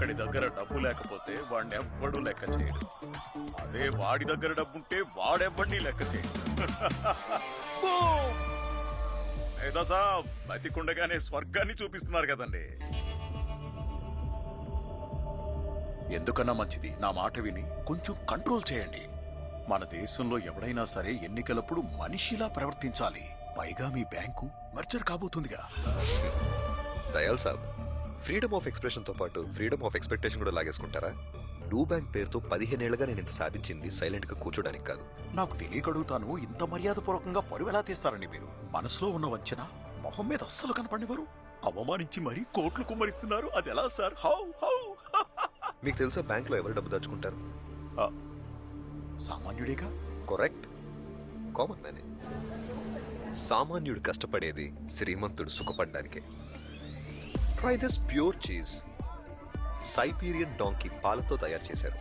ఒకడి దగ్గర డబ్బు లేకపోతే వాడిని ఎవ్వడు లెక్క చేయడు. అదే వాడి దగ్గర డబ్బుంటే వాడెవ్వడిని లెక్క చేయడు. ఏదో సాబ్ బతికుండగానే స్వర్గాన్ని చూపిస్తున్నారు కదండి. ఎందుకన్నా మంచిది నా మాట విని కొంచెం కంట్రోల్ చేయండి. మన దేశంలో ఎవడైనా సరే ఎన్నికలప్పుడు మనిషిలా ప్రవర్తించాలి. పైగా మీ బ్యాంకు మర్జర్ కాబోతుందిగా. దయాల్ సాబ్, ఫ్రీడమ్ ఆఫ్ ఎక్స్ప్రెషన్ తో పాటు ఫ్రీడమ్ ఆఫ్ ఎక్స్పెక్టేషన్ కూడా లాగేసుకుంటారా? డూ బ్యాంక్ పేరుతో 15 ఏళ్లుగా నేను ఇంత సాధించింది సైలెంట్ గా కూర్చోడానికి కాదు. నాకు తెలియకడుగుతాను, ఇంత మర్యాదపూర్వకంగా పరువు ఎలా తీస్తారండి మీరు? మనసులో ఉన్న వంచన మొహం మీద అస్సలు కనపడినవారు అవమానించి మరీ కోట్లు కుమ్మరిస్తున్నారు. అది ఎలా సార్? How how? మీకు తెలుసా బ్యాంక్ లో ఎవరు డబ్బు దాచుకుంటారు? సామాన్యుడేగా. కరెక్ట్, కామన్ మ్యానే. సామాన్యుడు కష్టపడేది శ్రీమంతుడు సుఖపడ్డానికే. Try this pure cheese. Siberian donkey పాలతో తయారు చేశారు.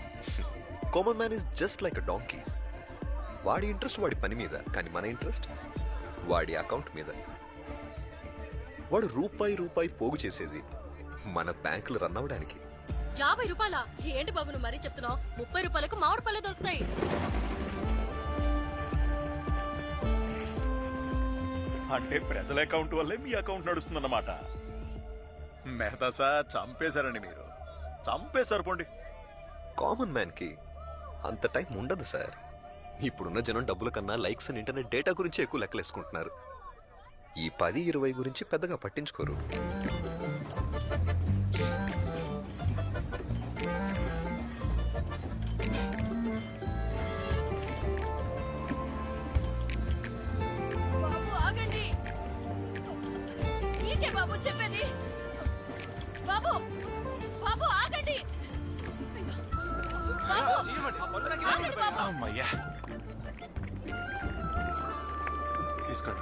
Common man is just like a donkey. వాడి ఇంట్రెస్ట్ వాడి పని మీద, కానీ మన ఇంట్రెస్ట్ వాడి అకౌంట్ మీద. వాడు రూపాయి పోగు చేసేది మన బ్యాంకులు రన్ అవ్వడానికి. 50 రూపాయల ఏంటి బాబు నువ్వు మరీ చెప్తున్నావు? 30 రూపాయలకు మామిడి పళ్ళే దొరుకుతాయి. అంటే ప్రజల అకౌంట్ వల్లే మీ అకౌంట్ నడుస్తుందన్నమాట. మెహతా సార్ చంపేశారండి మీరు, చంపేశారు. పోండి. కామన్ మ్యాన్ కి అంత టైం ఉండదు సార్. ఇప్పుడున్న జనం డబ్బుల కన్నా లైక్స్ అండ్ ఇంటర్నెట్ డేటా గురించి ఎక్కువ లెక్కలేసుకుంటున్నారు. ఈ 10-20 గురించి పెద్దగా పట్టించుకోరు. బాబు ఆగండి. నీకే బాబు చెప్పేది. బాబు బాబు ఆగండి. బాబు ఆగండి బాబు. అమ్మయ్యా, తీసుకోండి.